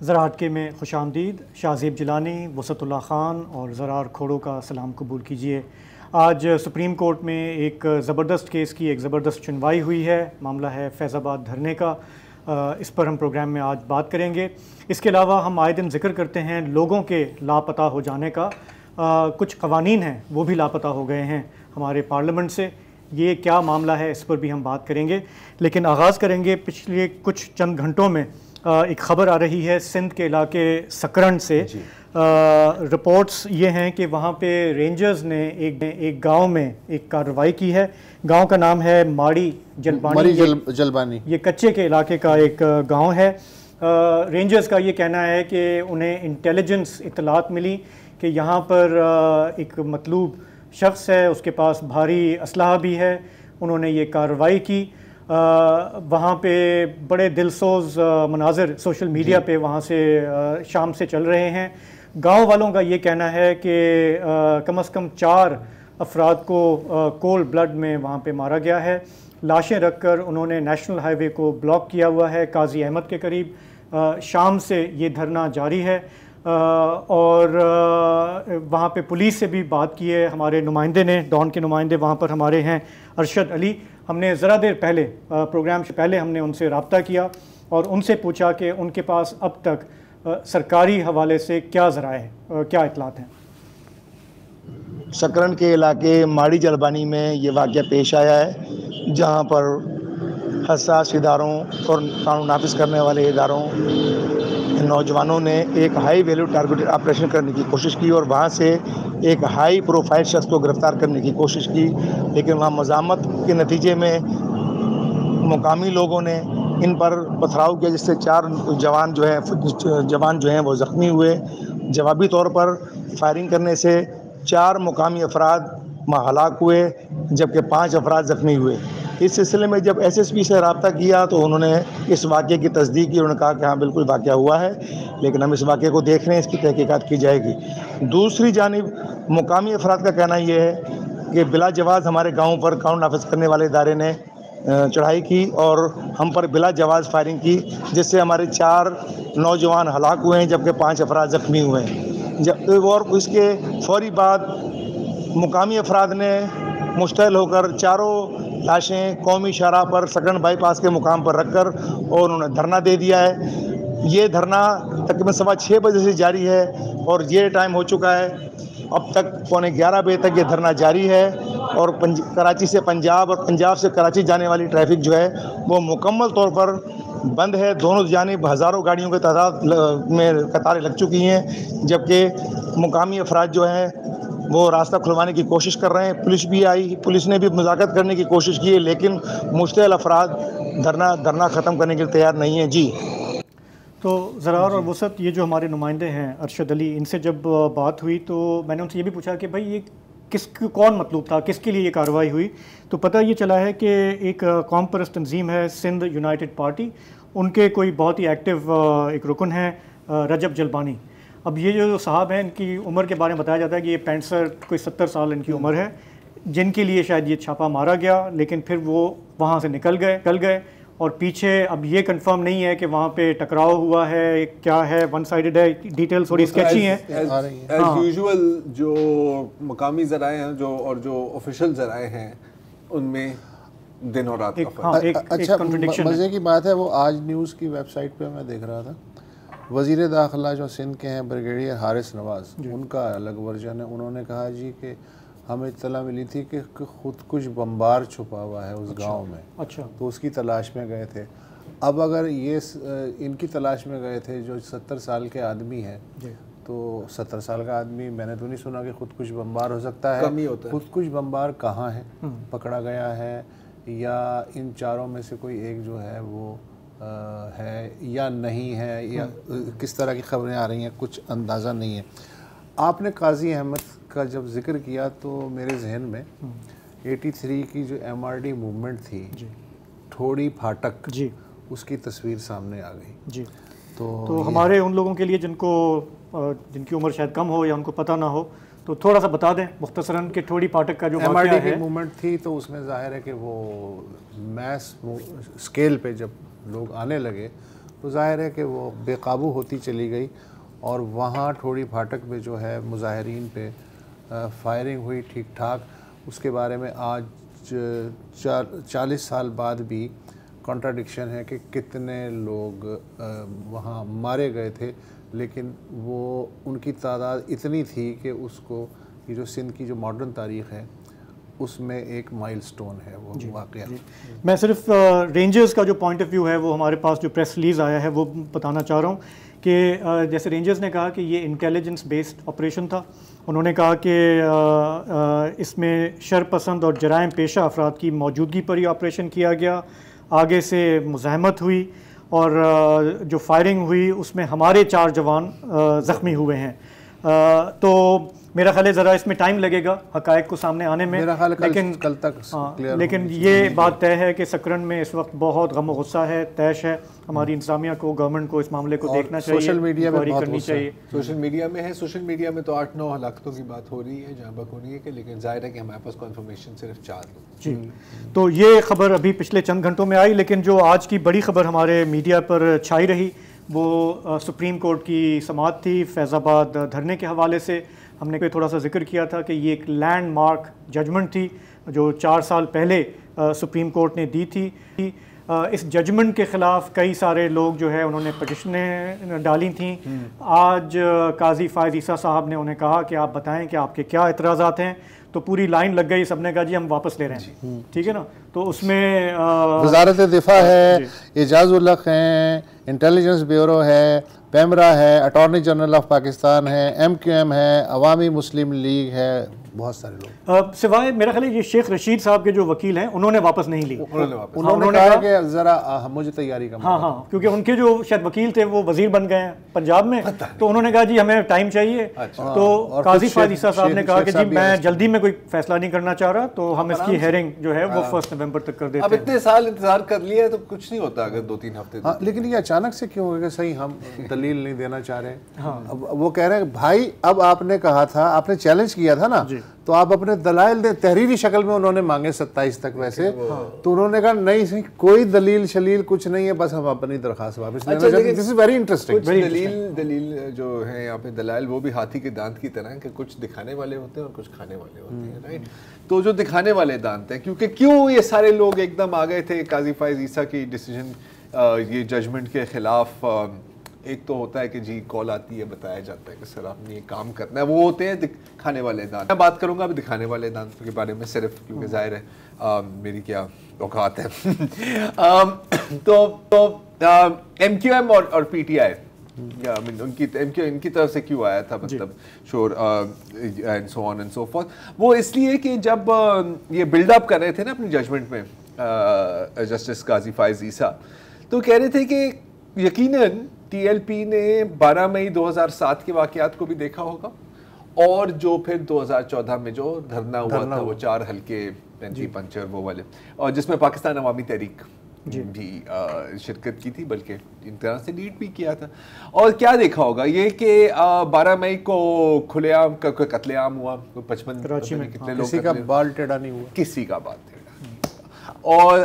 ज़रा हटके में खुशामदीद। शाहज़ेब जिलानी, वसतुल्लाह ख़ान और ज़रार खोड़ो का सलाम कबूल कीजिए। आज सुप्रीम कोर्ट में एक ज़बरदस्त केस की एक ज़बरदस्त सुनवाई हुई है। मामला है फैज़ाबाद धरने का। इस पर हम प्रोग्राम में आज बात करेंगे। इसके अलावा हम आए दिन जिक्र करते हैं लोगों के लापता हो जाने का। कुछ कवानीन हैं वो भी लापता हो गए हैं हमारे पार्लियामेंट से। ये क्या मामला है, इस पर भी हम बात करेंगे। लेकिन आगाज़ करेंगे पिछले कुछ चंद घंटों में एक ख़बर आ रही है सिंध के इलाके सकरन से। रिपोर्ट्स ये हैं कि वहाँ पे रेंजर्स ने एक गांव में एक कार्रवाई की है। गांव का नाम है माड़ी जलबानी। ये कच्चे के इलाके का एक गांव है। रेंजर्स का ये कहना है कि उन्हें इंटेलिजेंस इत्तलात मिली कि यहाँ पर एक मतलूब शख्स है, उसके पास भारी असलहा भी है। उन्होंने ये कार्रवाई की। वहाँ पे बड़े दिलसोज मनाज़र सोशल मीडिया पे वहाँ से शाम से चल रहे हैं। गांव वालों का ये कहना है कि कम से कम 4 अफराद को कोल्ड ब्लड में वहाँ पे मारा गया है। लाशें रखकर उन्होंने नेशनल हाईवे को ब्लॉक किया हुआ है काजी अहमद के करीब। शाम से ये धरना जारी है और वहाँ पे पुलिस से भी बात की है हमारे नुमाइंदे ने। डॉन के नुमाइंदे वहाँ पर हमारे हैं अरशद अली। हमने ज़रा देर पहले प्रोग्राम से पहले हमने उनसे रब्ता किया और उनसे पूछा कि उनके पास अब तक सरकारी हवाले से क्या ज़राए हैं, क्या इतलात हैं। सकरन के इलाके माड़ी जलबानी में ये वाक़या पेश आया है, जहाँ पर हसास इदारों और कानून नाफिज करने वाले इदारों नौजवानों ने एक हाई वैल्यू टारगेटेड ऑपरेशन करने की कोशिश की और वहाँ से एक हाई प्रोफाइल शख्स को गिरफ़्तार करने की कोशिश की। लेकिन वहाँ मज़ामत के नतीजे में मुकामी लोगों ने इन पर पथराव किया, जिससे 4 जवान जो हैं वो ज़ख्मी हुए। जवाबी तौर पर फायरिंग करने से 4 मुकामी अफराद हलाक हुए, जबकि 5 अफराद ज़ख्मी हुए। इस सिलसिले में जब SSP से रब्ता किया तो उन्होंने इस वाक़े की तस्दीक की। उन्होंने कहा कि हाँ बिल्कुल वाक़या हुआ है, लेकिन हम इस वाक़े को देख रहे हैं, इसकी तहकीकात की जाएगी। दूसरी जानिब मुकामी अफराद का कहना यह है कि बिला जवाज़ हमारे गाँव पर कानून नाफिज करने वाले इदारे ने चढ़ाई की और हम पर बिला जवाज़ फायरिंग की, जिससे हमारे 4 नौजवान हलाक हुए हैं, जबकि 5 अफराद ज़ख्मी हुए हैं। और इसके फौरी बाद मुकामी अफराद ने मुश्तइल होकर 4 लाशें कौमी शाहराह पर सकरन बाईपास के मुकाम पर रखकर और उन्होंने धरना दे दिया है। ये धरना तकरीबन 6:15 बजे से जारी है और ये टाइम हो चुका है। अब तक 11:15 बजे तक ये धरना जारी है और कराची से पंजाब और पंजाब से कराची जाने वाली ट्रैफिक जो है वो मुकम्मल तौर पर बंद है। दोनों जानिब हज़ारों गाड़ियों की तादाद में कतारें लग चुकी हैं, जबकि मुकामी अफराद जो हैं वो रास्ता खुलवाने की कोशिश कर रहे हैं। पुलिस भी आई, पुलिस ने भी मुज़ाकरत करने की कोशिश की है, लेकिन मुश्तइल अफराद धरना ख़त्म करने के लिए तैयार नहीं है। जी तो ज़रार और वसत, ये जो हमारे नुमाइंदे हैं अरशद अली, इनसे जब बात हुई तो मैंने उनसे ये भी पूछा कि भाई ये कौन मतलूब था, किसके लिए ये कार्रवाई हुई। तो पता ये चला है कि एक कौम परस्त तंजीम है सिंध यूनाइटेड पार्टी, उनके कोई बहुत ही एक्टिव एक रुकन है रजब जलबानी। अब ये जो साहब हैं, इनकी उम्र के बारे में बताया जाता है कि ये 65 कोई 70 साल इनकी उम्र है, जिनके लिए शायद ये छापा मारा गया, लेकिन फिर वो वहाँ से निकल गए और पीछे अब ये कंफर्म नहीं है कि वहाँ पे टकराव हुआ है, क्या है, वन साइडेड है, डिटेल्स थोड़ी स्केची हैं। एज यूजुअल जो मकामी ज़राए हैं जो ऑफिशियल ज़राए हैं उनमें दिन और रात का फर्क। अच्छा, मज़े की बात है, वो आज न्यूज़ की वेबसाइट पे मैं देख रहा था, वज़ीर दाखिला जो सिंध के हैं ब्रिगेडियर हारिस नवाज़, उनका अलग वर्जन है। उन्होंने कहा जी कि हमें इत्तला मिली थी कि खुद कुछ बम्बार छुपा हुआ है उस गांव में। अच्छा, तो उसकी तलाश में गए थे। अब अगर ये इनकी तलाश में गए थे जो 70 साल के आदमी हैं, तो 70 साल का आदमी, मैंने तो नहीं सुना कि खुद कुछ बम्बार हो सकता है। कमी होता है। खुद कुछ बम्बार कहाँ है, पकड़ा गया है या इन 4 में से कोई एक जो है वो है या नहीं है, या किस तरह की खबरें आ रही हैं, कुछ अंदाज़ा नहीं है। आपने काजी अहमद का जब जिक्र किया तो मेरे जहन में 83 की जो MRD मूवमेंट थी, ठोड़ी फाटक जी, उसकी तस्वीर सामने आ गई जी। तो हमारे उन लोगों के लिए जिनकी उम्र शायद कम हो या उनको पता ना हो, तो थोड़ा सा बता दें मुख्तसरन कि ठोड़ी फाटक का जो MRD की मूवमेंट थी, तो उसमें जाहिर है कि वो मैस स्केल पे जब लोग आने लगे तो जाहिर है कि वो बेकाबू होती चली गई और वहाँ ठोड़ी फाटक में जो है मुजाहिरीन पे फायरिंग हुई ठीक ठाक। उसके बारे में आज 40 साल बाद भी कॉन्ट्राडिक्शन है कि कितने लोग वहाँ मारे गए थे, लेकिन वो उनकी तादाद इतनी थी कि उसको ये जो सिंध की जो मॉडर्न तारीख़ है उसमें एक माइलस्टोन है वो वाक़या। मैं सिर्फ रेंजर्स का जो पॉइंट ऑफ व्यू है वो हमारे पास जो प्रेस रिलीज़ आया है वो बताना चाह रहा हूँ कि जैसे रेंजर्स ने कहा कि ये इंटेलिजेंस बेस्ड ऑपरेशन था। उन्होंने कहा कि इसमें शरपसंद और जराइम पेशा अफराद की मौजूदगी पर ही ऑपरेशन किया गया। आगे से मुज़ाहमत हुई और जो फायरिंग हुई उसमें हमारे 4 जवान ज़ख्मी हुए हैं। तो मेरा ख्याल है ज़रा इसमें टाइम लगेगा हक़ाइक़ को सामने आने में, मेरा ख्याल लेकिन कल तक लेकिन ये बात तय है कि सकरन में इस वक्त बहुत गम गुस्सा है, तैश है। हमारी इंतज़ामिया को, गवर्नमेंट को इस मामले को देखना चाहिए, सोशल मीडिया में बहुत करनी चाहिए। सोशल मीडिया में है, सोशल मीडिया में तो 8-9 हलाकतों की बात हो रही है जहाँ बक हो रही है कि, लेकिन जाहिर है कि हमारे पास कन्फर्मेशन सिर्फ 4 लोग। जी, तो ये खबर अभी पिछले चंद घंटों में आई, लेकिन जो आज की बड़ी खबर हमारे मीडिया पर छाई रही वो सुप्रीम कोर्ट की समाअत थी फैज़ाबाद धरने के हवाले से। हमने कोई थोड़ा सा जिक्र किया था कि ये एक लैंडमार्क जजमेंट थी जो 4 साल पहले सुप्रीम कोर्ट ने दी थी। इस जजमेंट के ख़िलाफ़ कई सारे लोग जो है उन्होंने पटिशनें डाली थी। आज काजी फ़ायज़ ईसा साहब ने उन्हें कहा कि आप बताएं कि आपके क्या एतराज़ात हैं, तो पूरी लाइन लग गई, सबने कहा जी हम वापस ले रहे हैं। ठीक है ना, तो उसमें वज़ारत दिफा है, एजाज़ुल हक़ हैं, इंटेलिजेंस ब्यूरो है, पैमरा है, अटॉर्नी जनरल ऑफ पाकिस्तान है, MQM है, अवामी मुस्लिम लीग है, बहुत सारे लोग। सिवाय मेरा ख्याल है ये शेख रशीद साहब के जो वकील हैं उन्होंने वापस नहीं ली। उन्होंने कहा कि ज़रा मुझे तैयारी का हाँ, क्योंकि उनके जो शायद वकील थे वो वजीर बन गए हैं पंजाब में, तो उन्होंने कहा जी हमें टाइम चाहिए। तो काजी फ़ायज़ ईसा साहब ने कहा कि जी मैं जल्दी में कोई फैसला नहीं करना चाह रहा, तो हम इसकी हेयरिंग जो है वो 1 नवंबर तक कर देते हैं। अब इतने साल इंतजार कर लिया है तो कुछ नहीं होता अगर 2-3 हफ्ते। लेकिन ये अचानक से क्यों हो गया? सही हम दलील नहीं देना चाह रहे। अब वो कह रहे हैं भाई अब आपने कहा था, आपने चैलेंज किया था ना, तो आप अपने दलाइल दे। तहरीरी शक्ल में उन्होंने मांगे 27 तक वैसे, तो उन्होंने कहा नहीं सही कोई दलील शलील कुछ नहीं है, बस हम अपनी दरखास्त वापस लेना चाहते हैं। This is very interesting. दलील जो है यहाँ पे दलाइल वो भी हाथी के दांत की तरह कि कुछ दिखाने वाले होते हैं और कुछ खाने वाले होते हैं, राइट। तो जो दिखाने वाले दांत हैं, क्योंकि क्यों ये सारे लोग एकदम आ गए थे काजी फ़ायज़ ईसा की डिसीजन ये जजमेंट के खिलाफ। एक तो होता है कि जी कॉल आती है, बताया जाता है कि सर आपने ये काम करना है, वो होते हैं दिखाने वाले दांत। मैं बात करूंगा अभी दिखाने वाले दांत के बारे में सिर्फ, क्योंकि जाहिर है मेरी क्या औकात है। तो MQM और PTI इनकी तरफ से क्यों आया था, मतलब शोर and so on and so fourth, वो इसलिए कि जब ये बिल्डअप कर रहे थे ना अपनी जजमेंट में जस्टिस काजी फ़ायज़ ईसा, तो कह रहे थे कि यकीनन TLP ने 12 मई 2007 के वाक़यात को भी देखा होगा, और जो फिर 2014 में जो धरना हुआ था वो 4 हल्के पेंटी पंचर वो वाले, और जिसमें पाकिस्तान अवामी तहरीक भी शिरकत की थी, बल्कि इन तरह से लीड भी किया था। और क्या देखा होगा ये कि 12 मई को खुलेआम कत्लेआम हुआ, 55 कितने लोग, किसी का बाल टेढ़ा नहीं हुआ, किसी का बाल टेढ़ा। और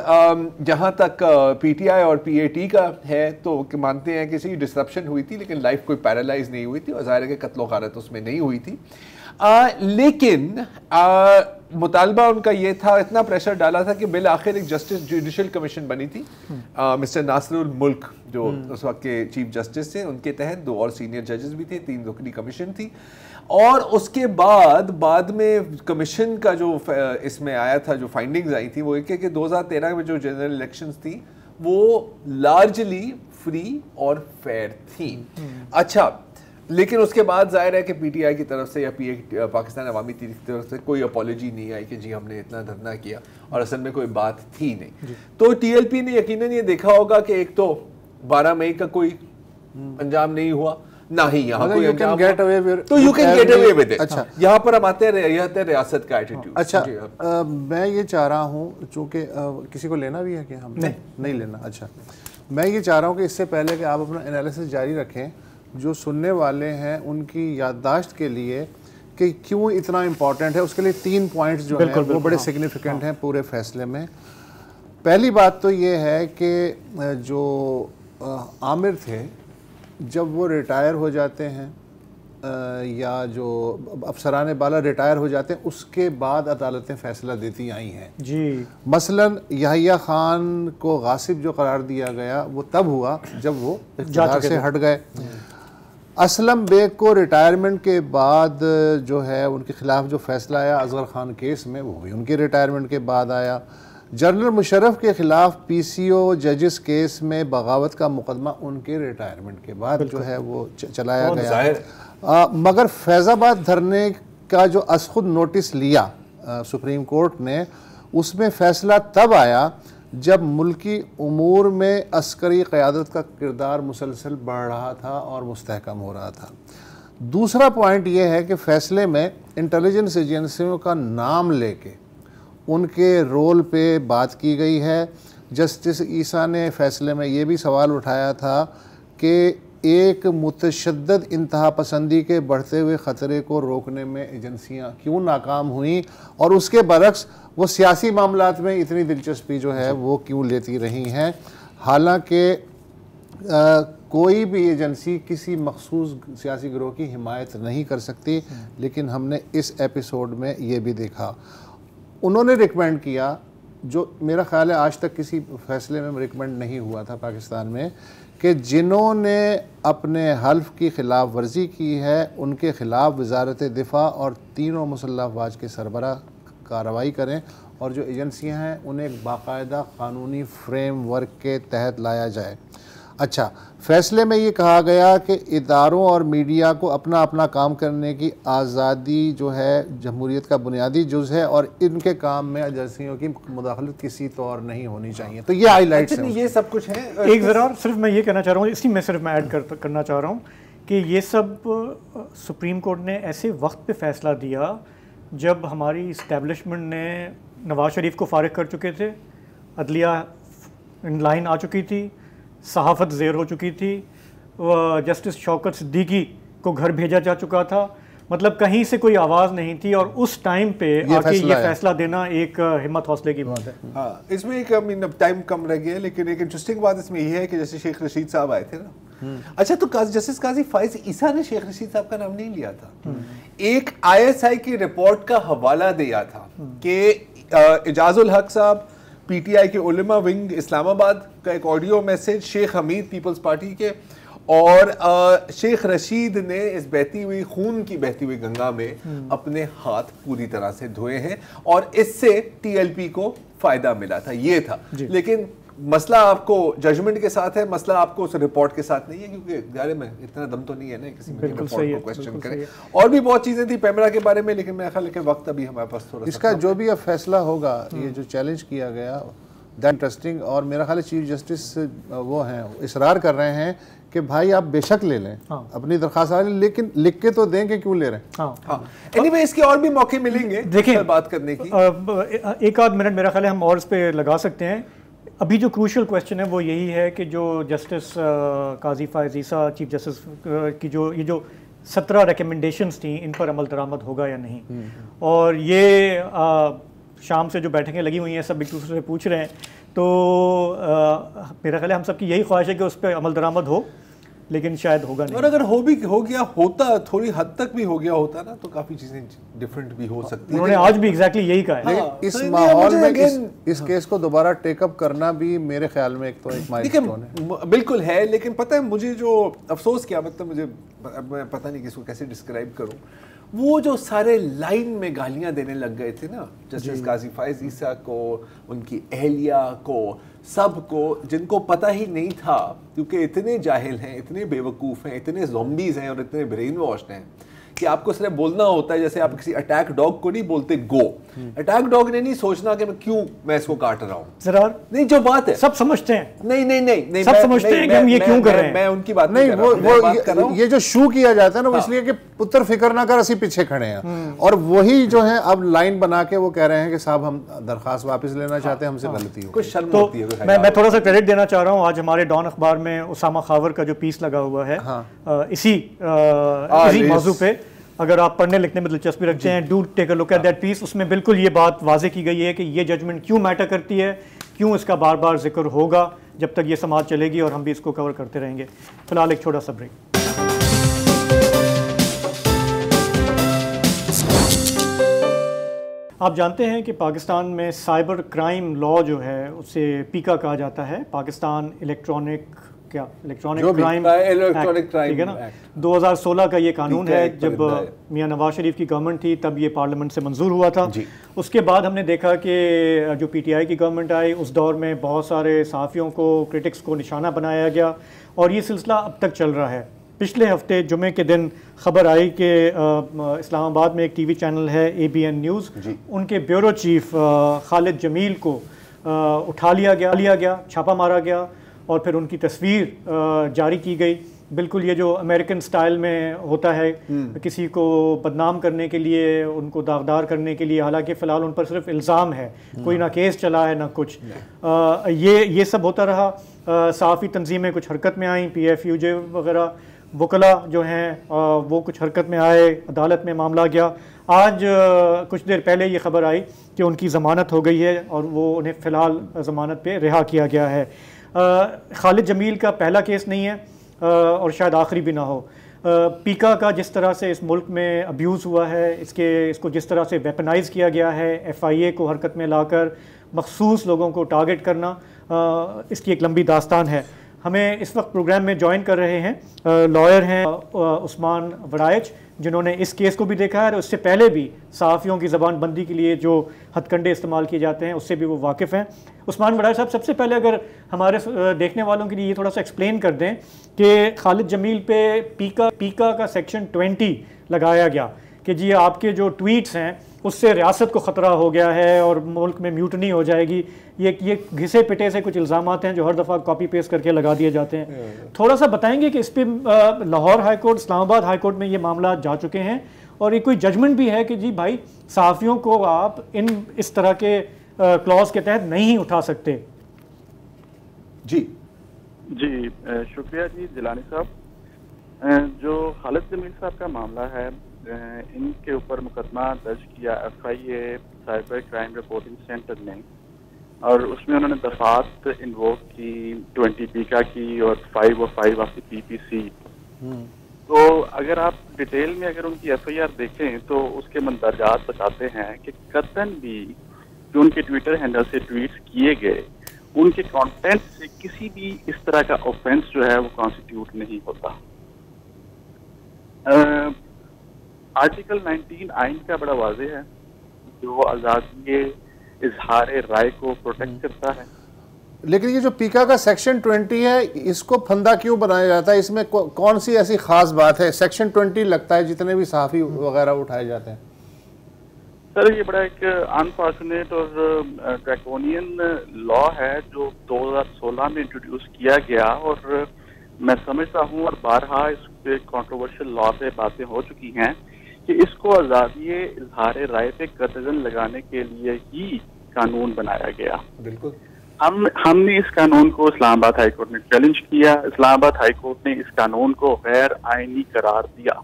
जहाँ तक PTI और PAT का है तो मानते हैं कि किसी डिसरप्शन हुई थी, लेकिन लाइफ कोई पैरालाइज नहीं हुई थी, और ज़ाहिर है कि कत्लो गारत उसमें नहीं हुई थी। लेकिन मुतालबा उनका ये था, इतना प्रेशर डाला था कि बिल आखिर एक जस्टिस जुडिशल कमीशन बनी थी, मिस्टर नासिरुल मुल्क जो उस वक्त के चीफ जस्टिस थे, उनके तहत 2 और सीनियर जजेस भी थे, 3 रुकनी कमीशन थी। और उसके बाद में कमीशन का जो इसमें आया था, जो फाइंडिंग्स आई थी, वो एक है कि 2013 में जो जनरल इलेक्शंस थी वो लार्जली फ्री और फेयर थी। अच्छा, लेकिन उसके बाद जाहिर है कि PTI की तरफ से या पाकिस्तान अवामी तहरीक की तरफ से कोई अपॉलॉजी नहीं आई कि जी हमने इतना धरना किया, और असल में कोई बात थी नहीं। तो TLP ने यकीनन ये देखा होगा कि एक तो 12 मई का कोई अंजाम नहीं हुआ, ना ही यहाँ कोई अंजाम, तो you can get away with it. अच्छा, यहाँ पर हम आते हैं रियासत का एटीट्यूड। अच्छा, मैं ये चाह रहा हूँ, चूँकि किसी को लेना भी है कि हम नहीं लेना। अच्छा, मैं ये चाह रहा हूँ कि इससे पहले कि आप अपना एनालिसिस जारी रखें, जो सुनने वाले हैं उनकी याददाश्त के लिए कि क्यों इतना इम्पोर्टेंट है, उसके लिए 3 पॉइंट्स जो हैं वो बड़े सिग्निफिकेंट हैं पूरे फैसले में। पहली बात तो ये है कि जो आमिर थे, जब वो रिटायर हो जाते हैं या जो अफसरान बाला रिटायर हो जाते हैं, उसके बाद अदालतें फ़ैसला देती आई हैं जी। मसलन याहिया ख़ान को गासिब जो करार दिया गया वो तब हुआ जब वो इख्तियार से हट गए। असलम बेग को रिटायरमेंट के बाद जो है उनके ख़िलाफ़ जो फ़ैसला आया असगर ख़ान केस में, वो भी उनके रिटायरमेंट के बाद आया। जनरल मुशर्रफ के ख़िलाफ़ PCO जजेस केस में बगावत का मुकदमा उनके रिटायरमेंट के बाद जो है वो चलाया गया। मगर फैज़ाबाद धरने का जो खुद नोटिस लिया सुप्रीम कोर्ट ने, उसमें फ़ैसला तब आया जब मुल्की उमूर में अस्करी क़यादत का किरदार मुसलसल बढ़ रहा था और मुस्तहकम हो रहा था। दूसरा पॉइंट ये है कि फ़ैसले में इंटेलिजेंस एजेंसियों का नाम लेके उनके रोल पे बात की गई है। जस्टिस ईसा ने फ़ैसले में ये भी सवाल उठाया था कि एक मुतशद्दद इंतहा पसंदी के बढ़ते हुए ख़तरे को रोकने में एजेंसियां क्यों नाकाम हुईं, और उसके बरक्स वो सियासी मामलात में इतनी दिलचस्पी जो है वो क्यों लेती रही हैं। हालांकि कोई भी एजेंसी किसी मखसूस सियासी गिरोह की हिमायत नहीं कर सकती, लेकिन हमने इस एपिसोड में ये भी देखा। उन्होंने रिकमेंड किया, जो मेरा ख़्याल है आज तक किसी फ़ैसले में रिकमेंड नहीं हुआ था पाकिस्तान में, कि जिन्होंने अपने हल्फ की खिलाफ वर्जी की है उनके ख़िलाफ़ वजारत दिफा और तीनों मुसल्लह अफवाज के सरबराह कार्रवाई करें, और जो एजेंसियां हैं उन्हें एक बाकायदा कानूनी फ्रेमवर्क के तहत लाया जाए। अच्छा, फ़ैसले में ये कहा गया कि इदारों और मीडिया को अपना अपना काम करने की आज़ादी जो है जमहूरियत का बुनियादी जुज़ है, और इनके काम में एजेंसियों की मुदाखलत किसी तौर नहीं होनी चाहिए। तो ये हाईलाइट्स हैं, ये सब कुछ है। एक ज़रा सिर्फ मैं ये कहना चाह रहा हूँ, इसी में सिर्फ मैं ऐड करना चाह रहा हूँ कि ये सब सुप्रीम कोर्ट ने ऐसे वक्त पे फ़ैसला दिया जब हमारी इस्टेब्लिशमेंट ने नवाज शरीफ को फारिग कर चुके थे, अदलिया इन लाइन आ चुकी थी, सहाफ़त ज़ेर हो चुकी थी, जस्टिस शौकत सिद्दीकी को घर भेजा जा चुका था, मतलब कहीं से कोई आवाज़ नहीं थी, और उस टाइम पे आके ये फैसला देना एक हिम्मत हौसले की बात है। हाँ, इसमें एक टाइम कम रह गया, लेकिन एक इंटरेस्टिंग बात इसमें यह है कि जैसे शेख रशीद साहब आए थे ना, अच्छा, तो जस्टिस काजी फाइज ईसा ने शेख रशीद साहब का नाम नहीं लिया था, एक ISI की रिपोर्ट का हवाला दिया था कि इजाजुल हक साहब PTI के उलेमा विंग इस्लामाबाद का एक ऑडियो मैसेज शेख हमीद पीपल्स पार्टी के, और शेख रशीद ने इस बहती हुई खून की बहती हुई गंगा में अपने हाथ पूरी तरह से धोए हैं, और इससे TLP को फायदा मिला था, ये था। लेकिन मसला आपको जजमेंट के साथ है, मसला आपको उस रिपोर्ट के साथ नहीं है, क्योंकि यार में इतना दम तो नहीं है ना किसी में रिपोर्ट को क्वेश्चन करें। और भी बहुत चीजें थी पैमरा के बारे में, लेकिन मेरा ख्याल है कि वक्त अभी हमारे पास थोड़ा इसका जो भी अब फैसला होगा, ये जो चैलेंज किया गया दैट इंटरेस्टिंग, और मेरा ख्याल है चीफ जस्टिस वो हैं इसरार कर रहे हैं कि भाई आप बेशक ले लें अपनी दरख्वास्त आ, लेकिन लिख के तो दें कि क्यों ले रहे हैं। एनीवे इसके और भी मौके मिलेंगे देखिए बात करने की। एक आध मिनट मेरा ख्याल है हम और इस पे लगा सकते हैं। अभी जो क्रूशल क्वेश्चन है वो यही है कि जो जस्टिस काजी फायज़ ईसा चीफ जस्टिस की जो 17 रिकमेंडेशंस थी, इन पर अमल दरामद होगा या नहीं, और ये शाम से जो बैठकें लगी हुई हैं सब एक दूसरे से पूछ रहे हैं, तो मेरा ख्याल है हम सबकी यही ख्वाहिश है कि उस पर अमल दरामद हो, लेकिन शायद होगा नहीं। और अगर हो गया होता, थोड़ी हद तक भी हो गया होता ना, तो काफी चीजें डिफरेंट भी हो सकती है। उन्होंने आज भी एग्जैक्टली यही कहा है। इस माहौल में इस केस को दोबारा टेकअप करना भी मेरे ख्याल में एक माइलस्टोन है। बिल्कुल है, लेकिन पता है मुझे जो अफसोस क्या, मतलब मुझे मैं पता नहीं किसको कैसे डिस्क्राइब करूं, वो जो सारे लाइन में गालियां देने लग गए थे ना जस्टिस काजी फायज़ ईसा को, उनकी अहलिया को, सबको, जिनको पता ही नहीं था, क्योंकि इतने जाहिल हैं, इतने बेवकूफ़ हैं, इतने ज़ॉम्बीज़ हैं और इतने ब्रेन वॉश्ड हैं कि आपको सिर्फ बोलना होता है, जैसे आप किसी अटैक डॉग को नहीं बोलते गो, अटैक डॉग ने नहीं सोचना कि मैं इसको काट रहा हूँ। ज़रार नहीं, जो बात है सब समझते हैं, नहीं सब समझते हैं कि हम ये क्यों कर रहे हैं। मैं उनकी बात नहीं, वो ये जो शू किया जाता है ना, वो इसलिए कि पुत्र फिक्र ना कर, असी पीछे खड़े हैं, और वही जो है अब लाइन बना के वो कह रहे हैं कि साहब हम दरखास्त वापस लेना चाहते हैं, हमसे गलती हो गई। शर्म तो होती है। मैं थोड़ा सा क्रेडिट देना चाह रहा हूँ, आज हमारे डॉन अखबार में उसामा खावर का जो पीस लगा हुआ है इसी मौजू पे, अगर आप पढ़ने लिखने में दिलचस्पी रखते हैं, do take a look at that piece. उसमें बिल्कुल ये बात वाजे की गई है कि ये जजमेंट क्यों मैटर करती है, क्यों इसका बार बार जिक्र होगा जब तक ये समाज चलेगी, और हम भी इसको कवर करते रहेंगे। फिलहाल एक छोटा सा ब्रेक। आप जानते हैं कि पाकिस्तान में साइबर क्राइम लॉ जो है उसे पीका कहा जाता है, Pakistan electronic crime electronic crime, ठीक है ना। 2016 का ये कानून है, जब मियां नवाज शरीफ की गवर्नमेंट थी तब ये पार्लियामेंट से मंजूर हुआ था। उसके बाद हमने देखा कि जो पीटीआई की गवर्नमेंट आई उस दौर में बहुत सारे सहाफ़ियों को, क्रिटिक्स को निशाना बनाया गया, और ये सिलसिला अब तक चल रहा है। पिछले हफ्ते जुमे के दिन खबर आई कि इस्लामाबाद में एक टीवी चैनल है ABN न्यूज़, उनके ब्यूरो चीफ खालिद जमील को उठा लिया गया, छापा मारा गया, और फिर उनकी तस्वीर जारी की गई। बिल्कुल ये जो अमेरिकन स्टाइल में होता है, किसी को बदनाम करने के लिए, उनको दागदार करने के लिए, हालांकि फ़िलहाल उन पर सिर्फ इल्ज़ाम है, कोई ना केस चला है ना कुछ। ये सब होता रहा। सहाफ़ी तंजीमें कुछ हरकत में आई, PFUJ वगैरह, वकला जो हैं वो कुछ हरकत में आए, अदालत में मामला गया। आज कुछ देर पहले ये खबर आई कि उनकी ज़मानत हो गई है और वो उन्हें फ़िलहाल ज़मानत पे रिहा किया गया है। खालिद जमील का पहला केस नहीं है और शायद आखिरी भी ना हो। पीका का जिस तरह से इस मुल्क में अब्यूज़ हुआ है, इसको जिस तरह से वेपनाइज़ किया गया है, FIA को हरकत में लाकर मखसूस लोगों को टारगेट करना, इसकी एक लंबी दास्तान है। हमें इस वक्त प्रोग्राम में ज्वाइन कर रहे हैं लॉयर हैं उस्मान वड़ाइच, जिन्होंने इस केस को भी देखा है और उससे पहले भी सहाफ़ियों की ज़बान बंदी के लिए जो हथकंडे इस्तेमाल किए जाते हैं उससे भी वो वाकिफ़ हैं। उस्मान वड़ाइच साहब, सबसे पहले अगर हमारे देखने वालों के लिए ये थोड़ा सा एक्सप्लेन कर दें कि खालिद जमील पे पीका का सेक्शन 20 लगाया गया कि जी आपके जो ट्वीट्स हैं उससे रियासत को ख़तरा हो गया है और मुल्क में म्यूटनी हो जाएगी। ये घिसे पिटे से कुछ इल्ज़ामात हैं जो हर दफ़ा कॉपी पेस्ट करके लगा दिए जाते हैं। थोड़ा सा बताएंगे कि इस पर Lahore high court, Islamabad high court में ये मामला जा चुके हैं और ये कोई जजमेंट भी है कि जी भाई सहाफ़ियों को आप इस तरह के क्लॉज के तहत नहीं उठा सकते। जी शुक्रिया जी जिलानी साहब। जो खालिद जमील साहब का मामला है, इनके ऊपर मुकदमा दर्ज किया FIA cyber crime reporting centre ने, और उसमें उन्होंने दफात इन्वोक की 20 पीका की और 5 और 5 ऑफ द PPC। तो अगर आप डिटेल में अगर उनकी FIR देखें तो उसके मंदरजात बताते हैं कि कतन भी जो उनके ट्विटर हैंडल से ट्वीट्स किए गए, उनके कंटेंट से किसी भी इस तरह का ऑफेंस जो है वो कॉन्स्टिट्यूट नहीं होता। आर्टिकल 19 आइन का बड़ा वाज़ेह है, जो आज़ादी इजहार राय को प्रोटेक्ट करता है। लेकिन ये जो पीका का सेक्शन 20 है, इसको फंदा क्यों बनाया जाता है? इसमें कौन सी ऐसी खास बात है? सेक्शन 20 लगता है जितने भी सहाफ़ी वगैरह उठाए जाते हैं। सर ये बड़ा एक अनफॉर्चुनेट और ड्रैकोनियन लॉ है जो 2016 में इंट्रोड्यूस किया गया, और मैं समझता हूँ और बारहा इस पे कंट्रोवर्शियल लॉ पे बातें हो चुकी हैं कि इसको आज़ादी इजहार राय पे कतजन लगाने के लिए ही कानून बनाया गया। बिल्कुल। हमने इस कानून को इस्लामाबाद हाई कोर्ट में चैलेंज किया। इस्लामाबाद हाई कोर्ट ने इस कानून को गैर आईनी करार दिया।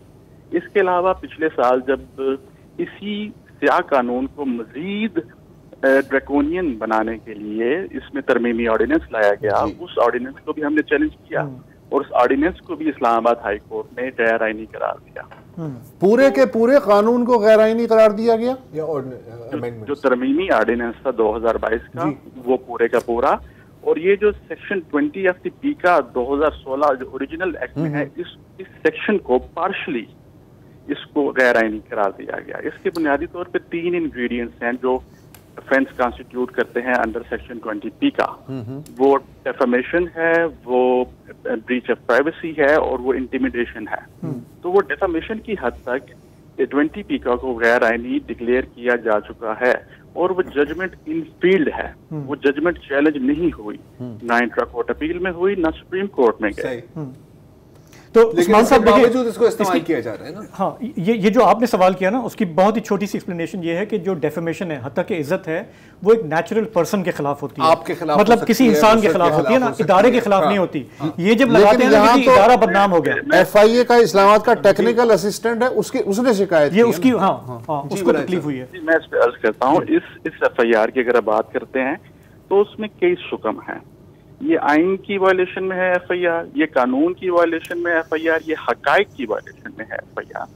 इसके अलावा पिछले साल जब इसी स्याह कानून को मजीद ड्रैकोनियन बनाने के लिए इसमें तरमीमी ऑर्डिनेंस लाया गया, उस ऑर्डिनेंस को भी हमने चैलेंज किया और उस ऑर्डिनेंस को भी इस्लामाबाद हाई कोर्ट ने गैर आईनी करार दिया। पूरे के पूरे कानून को गैर आईनी करार दिया गया, जो तरमीमी ऑर्डिनेंस था 2022 का, वो पूरे का पूरा। और ये जो सेक्शन 20 ऑफ द पीका 2016 जो ओरिजिनल एक्ट में है, इस सेक्शन को पार्शली इसको गैर आईनी करार दिया गया। इसके बुनियादी तौर पे 3 इंग्रेडिएंट्स हैं जो ऑफेंस कॉन्स्टिट्यूट करते हैं अंडर सेक्शन 20 पी का। वो डेफेमेशन है, वो ब्रीच ऑफ प्राइवेसी है और वो इंटिमिडेशन है। तो वो डेफेमेशन की हद तक 20 पी का को गैर आईनी डिक्लेयर किया जा चुका है और वो जजमेंट इन फील्ड है। वो जजमेंट चैलेंज नहीं हुई, ना इंट्रा कोर्ट अपील में हुई, ना सुप्रीम कोर्ट में गई। तो लेकिन उस्मान इसके साहब देखिए, बावजूद इसको इस्तेमाल किया जा रहा है ना। हाँ, ये जो आपने सवाल किया ना, उसकी बहुत ही छोटी सी एक्सप्लेनेशन ये है कि जो डेफेमेशन है, हत्या की इज्जत है, वो एक नेचुरल पर्सन के खिलाफ होती है, आपके खिलाफ हो मतलब सकती किसी है, इंसान के दूसरे खिलाफ के होती है ना, खिलाफ हो इदारे सकती के है। खिलाफ हाँ, नहीं होती। हाँ। ये जब लगाते हैं ना यहाँ कि तो इदारा बदनाम हो गया, FIA का इस्लामाबाद का टेक्निकल असिस्टेंट है, उसने शिकायत ये की है उसकी, ना। हाँ, उसको तकलीफ हुई है। मैं इस पे अर्ज करता हूँ, इस FIR की अगर आप बात करते हैं तो उसमें कई शुक्म हैं। ये आइन की वायलेशन में है FIR, ये कानून की वायलेशन में FIR, ये हकाइक की वायलेशन में है FIR।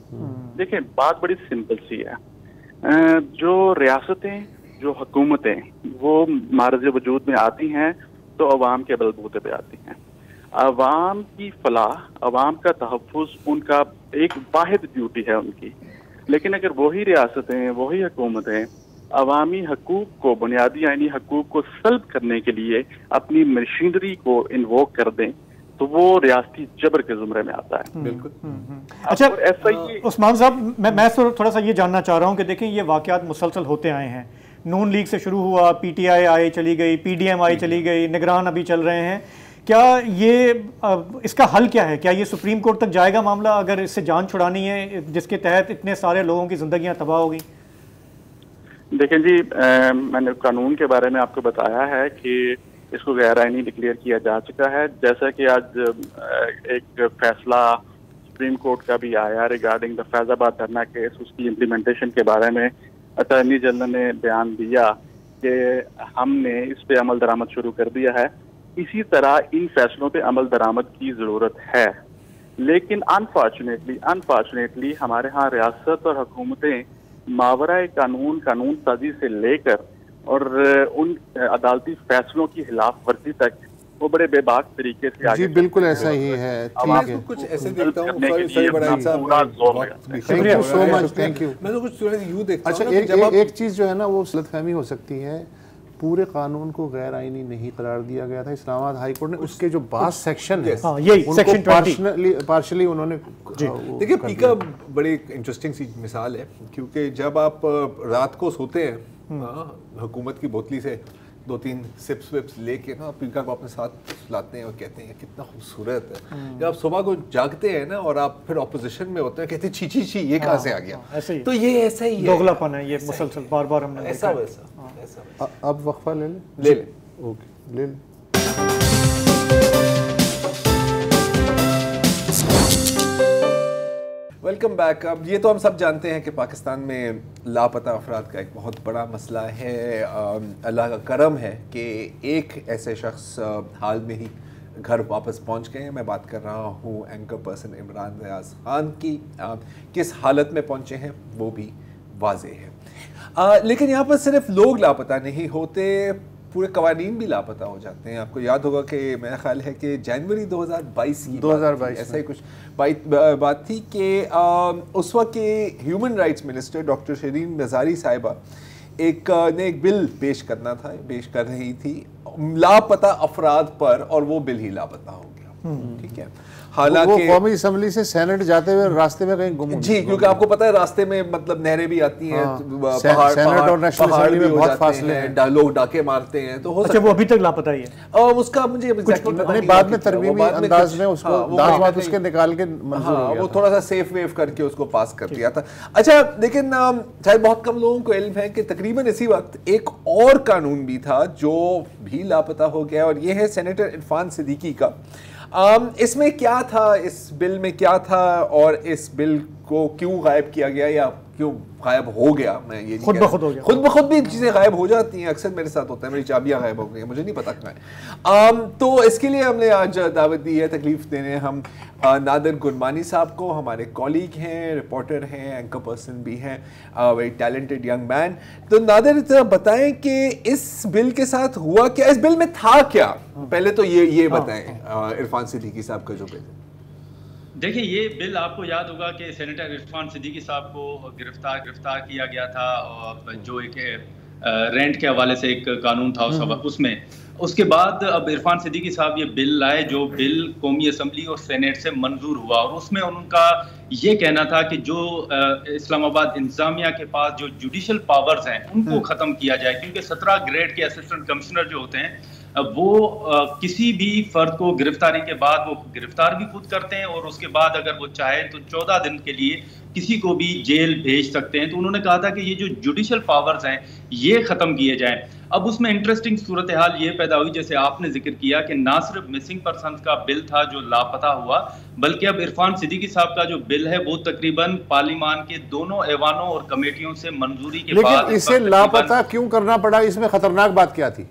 देखें, बात बड़ी सिंपल सी है। जो रियासतें, जो हुकूमतें, वो मारज़ वजूद में आती हैं तो अवाम के बलबूते पे आती हैं। अवाम की फलाह, अवाम का तहफ़्फ़ुज़ उनका एक वाहिद ड्यूटी है उनकी। लेकिन अगर वही रियासतें, वही हुकूमतें अवामी हकूक को, बुनियादी आइनी हकूक को सल्ब करने के लिए अपनी मशीनरी को इन्वोक कर दें, तो वो रियासती जबर के जुमरे में आता है। बिल्कुल। अच्छा, FIA उस्मान साहब, मैं थोड़ा सा ये जानना चाह रहा हूँ कि देखें, ये वाक़यात मुसलसल होते आए हैं। नून लीग से शुरू हुआ, PTI आई चली गई, PDM आई चली गई, निगरान अभी चल रहे हैं। क्या ये इसका हल क्या है? क्या ये सुप्रीम कोर्ट तक जाएगा मामला, अगर इससे जान छुड़ानी है जिसके तहत इतने सारे लोगों की जिंदगियां तबाह हो गई? देखें जी, मैंने कानून के बारे में आपको बताया है कि इसको गैर आइनी डिक्लेयर किया जा चुका है। जैसा कि आज एक फैसला सुप्रीम कोर्ट का भी आया रिगार्डिंग द फैजाबाद धरना केस, उसकी इम्प्लीमेंटेशन के बारे में अटॉर्नी जनरल ने बयान दिया कि हमने इस पे अमल दरामद शुरू कर दिया है। इसी तरह इन फैसलों पे अमल दरामद की ज़रूरत है। लेकिन अनफॉर्चुनेटली हमारे यहाँ रियासत और हुकूमतें मावराए कानून साजी से लेकर और उन अदालती फैसलों की खिलाफ वर्जी तक वो बड़े बेबाक तरीके से आगे। जी बिल्कुल ऐसा ही है। ठीक है, कुछ ऐसे देखता हूँ, करने के लिए सॉरी बड़ा अपना साहब, पूरा जोर लगा। Thank you so much, thank you. मैं तो कुछ यूँ देखता हूँ अच्छा, ना कि जब आप- एक चीज़ जो है ना, वो गलतफहमी हो सकती है। पूरे कानून को गैर आइनी नहीं करार दिया गया था। इस्लामाबाद हाई कोर्ट ने उसके जो बास सेक्शन है, हाँ, यही सेक्शन 20 पार्शली उन्होंने देखिए, पीका बड़ी इंटरेस्टिंग सी मिसाल है, क्योंकि जब आप रात को सोते हैं, हुकूमत की बोतली से 2-3 सिप्स विप्स लेके ना पीका को अपने साथ लाते हैं और कहते हैं कितना खूबसूरत है। जब आप सुबह को जागते हैं ना और आप फिर ऑपोजिशन में होते हैं, कहते हैं छी छी छी, ये कहाँ से आ गया? ऐसे ही तो ये ऐसा ही है, दोगलापन है ये, मुसलसल बार बार हमने ऐसा देखा है। वैसा। अब वक्फा ले ले ले ले। ओके, ले ले। Welcome back. अब ये तो हम सब जानते हैं कि पाकिस्तान में लापता अफराद का एक बहुत बड़ा मसला है। अल्लाह का करम है कि एक ऐसे शख्स हाल में ही घर वापस पहुंच गए हैं। मैं बात कर रहा हूं एंकर पर्सन इमरान रियाज खान की। किस हालत में पहुंचे हैं वो भी वाज़ेह है। लेकिन यहाँ पर सिर्फ लोग लापता नहीं होते, पूरे कवानीन भी लापता हो जाते हैं। आपको याद होगा कि मेरा ख्याल है कि जनवरी 2022 की 2022 ऐसा ही कुछ बात थी कि उस वक्त के human rights minister doctor Shareen नज़ारी साहिबा ने एक बिल पेश कर रही थी लापता अफराद पर, और वो बिल ही लापता हो गया। ठीक है, हालांकि कौमी असम्बली से सेनेट जाते हुए रास्ते में कहीं गुम जी, क्योंकि आपको पता है रास्ते में मतलब नहरें भी आती हैं, सेनेट और नेशनल असेंबली में बहुत फासले हैं, लोग डाके मारते हैं, तो हो अच्छा, वो अभी तक लापता ही है। उसका मुझे अपने बाद में तरमीमी अंदाज में उसको दांत उसके निकाल के मंजूर हो गया, वो थोड़ा सा सेफ वेव करके उसको पास कर दिया था। अच्छा, लेकिन शायद बहुत कम लोगों को इल्म है कि तकरीबन इसी वक्त एक और कानून भी था जो भी लापता हो गया, और ये है सेनेटर इरफान सिद्दीकी का। इसमें क्या था, इस बिल में क्या था, और इस बिल को क्यों गायब किया गया या क्यों गायब हो गया? मैं ये खुद ब खुद हो गया। खुद ब खुद भी चीज़ें गायब हो जाती हैं, अक्सर मेरे साथ होता है, मेरी चाबियां गायब हो गई हैं, मुझे नहीं पता कहाँ है। तो इसके लिए हमने आज दावत दी है तकलीफ देने हम नादिर गुरमानी साहब को। हमारे कॉलीग हैं, रिपोर्टर हैं, एंकर पर्सन भी हैं, वेरी टैलेंटेड यंग मैन। तो नादिर, जरा बताएं कि इस बिल के साथ हुआ क्या, इस बिल में था क्या? पहले तो ये बताएं इरफान सिद्दीकी साहब का जो बिल है। देखिए, ये बिल आपको याद होगा कि सेनेटर इरफान सिद्दीकी साहब को गिरफ्तार किया गया था, और जो एक रेंट के हवाले से एक कानून था उसमें। उसके बाद अब इरफान सिद्दीकी साहब ये बिल लाए, जो बिल कौमी असम्बली और सेनेट से मंजूर हुआ, और उसमें उनका ये कहना था कि जो इस्लामाबाद इंतजामिया के पास जो जुडिशल पावर्स हैं उनको ख़त्म किया जाए, क्योंकि 17 ग्रेड के असिस्टेंट कमिश्नर जो होते हैं वो किसी भी फर्द को गिरफ्तारी के बाद वो गिरफ्तार भी खुद करते हैं और उसके बाद अगर वो चाहे तो 14 दिन के लिए किसी को भी जेल भेज सकते हैं। तो उन्होंने कहा था कि ये जो जुडिशियल पावर्स हैं ये खत्म किए जाएं। अब उसमें इंटरेस्टिंग सूरत हाल ये पैदा हुई, जैसे आपने जिक्र किया कि ना सिर्फ मिसिंग पर्सन का बिल था जो लापता हुआ, बल्कि अब इरफान सिद्दीकी साहब का जो बिल है वो तकरीबन पार्लिमान के दोनों ऐवानों और कमेटियों से मंजूरी के बाद। लेकिन इसे लापता क्यों करना पड़ा? इसमें खतरनाक बात क्या थी?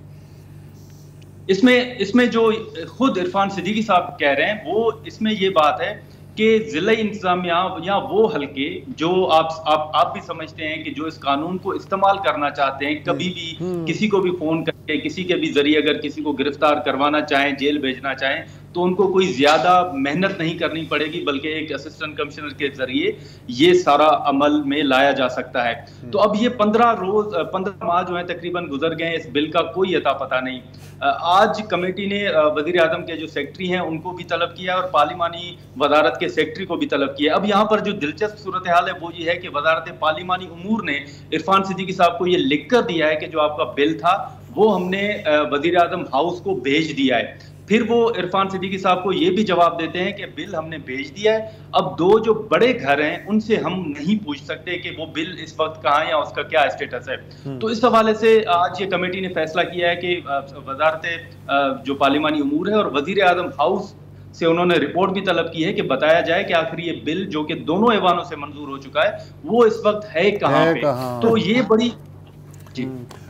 इसमें जो खुद इरफान सिद्दीकी साहब कह रहे हैं वो इसमें ये बात है कि जिला इंतजामिया या वो हल्के जो आप भी समझते हैं कि जो इस कानून को इस्तेमाल करना चाहते हैं, कभी भी किसी को भी फोन करके किसी के भी जरिए अगर किसी को गिरफ्तार करवाना चाहें, जेल भेजना चाहें, तो उनको कोई ज्यादा मेहनत नहीं करनी पड़ेगी, बल्कि एक असिस्टेंट कमिश्नर के जरिए ये सारा अमल में लाया जा सकता है। तो अब ये 15 माह जो है तकरीबन गुजर गए, इस बिल का कोई अता पता नहीं। आज कमेटी ने वजीर आजम के जो सेक्रेटरी हैं उनको भी तलब किया और पार्लिमानी वजारत के सेक्रेटरी को भी तलब किया। अब यहाँ पर जो दिलचस्प सूरत हाल है वो ये है कि वजारत पार्लिमानी उमूर ने इरफान सिद्दीकी साहब को ये लिख कर दिया है कि जो आपका बिल था वो हमने वजीर आजम हाउस को भेज दिया है। फिर वो इरफान सिद्दीकी साहब को ये भी जवाब देते हैं कि बिल हमने भेज दिया है, अब दो जो बड़े घर हैं उनसे हम नहीं पूछ सकते कि वो बिल इस वक्त कहाँ है या उसका क्या स्टेटस है। तो इस हवाले से आज ये कमेटी ने फैसला किया है कि वजारत जो पार्लिमानी उमूर है और वजीर आजम हाउस से उन्होंने रिपोर्ट भी तलब की है कि बताया जाए कि आखिर ये बिल जो कि दोनों ऐवानों से मंजूर हो चुका है वो इस वक्त है कहाँ पे। तो ये बड़ी जी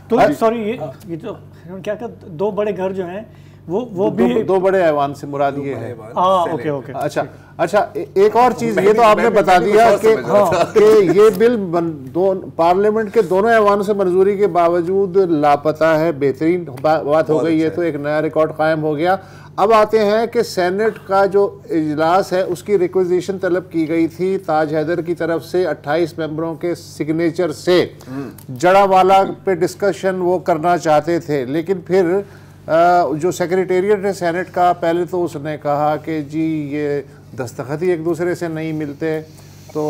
तो सॉरी ये तो क्या दो बड़े घर जो हैं वो भी दो बड़े ऐवान से मुराद ये है। ओके अच्छा एक और चीज ये तो आपने बता दिया कि ये बिल पार्लियामेंट के दोनों ऐवानों से मंजूरी के बावजूद लापता है। बेहतरीन बात हो गई, ये तो एक नया रिकॉर्ड कायम हो गया। अब आते हैं कि सेनेट का जो इजलास है उसकी रिक्वेजिशन तलब की गई थी ताज हैदर की तरफ से 28 मेंबरों के सिग्नेचर से। जड़ावाला पे डिस्कशन वो करना चाहते थे, लेकिन फिर जो सेक्रेटेरिएट है सेनेट का, पहले तो उसने कहा कि जी ये दस्तखत ही एक दूसरे से नहीं मिलते, तो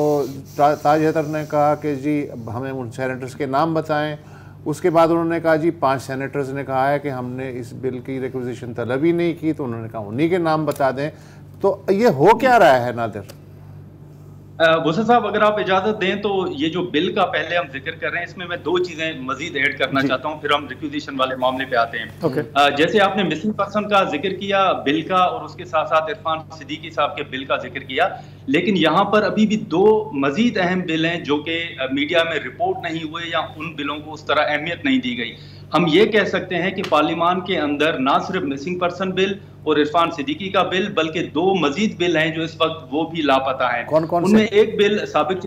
ताज हैदर ने कहा कि जी हमें उन सेनेटर्स के नाम बताएं। उसके बाद उन्होंने कहा जी 5 सेनेटर्स ने कहा है कि हमने इस बिल की रिक्वेजिशन तलब ही नहीं की, तो उन्होंने कहा उन्हीं के नाम बता दें। तो ये हो क्या रहा है नादिर? गुस्सा साहब अगर आप इजाजत दें तो ये जो बिल का पहले हम जिक्र कर रहे हैं इसमें मैं 2 चीजें मजीद ऐड करना चाहता हूं, फिर हम रिक्विजिशन वाले मामले पे आते हैं। जैसे आपने मिसिंग पर्सन का जिक्र किया बिल का, और उसके साथ साथ इरफान सिद्दीकी साहब के बिल का जिक्र किया, लेकिन यहाँ पर अभी भी 2 मजीद अहम बिल हैं जो कि मीडिया में रिपोर्ट नहीं हुए या उन बिलों को उस तरह अहमियत नहीं दी गई। हम ये कह सकते हैं कि पार्लियामान के अंदर ना सिर्फ मिसिंग पर्सन बिल और इरफान सिद्दीकी का बिल बल्कि 2 मजीद बिल हैं जो इस वक्त वो भी लापता हैं। कौन-कौन उनमें एक बिल साबिक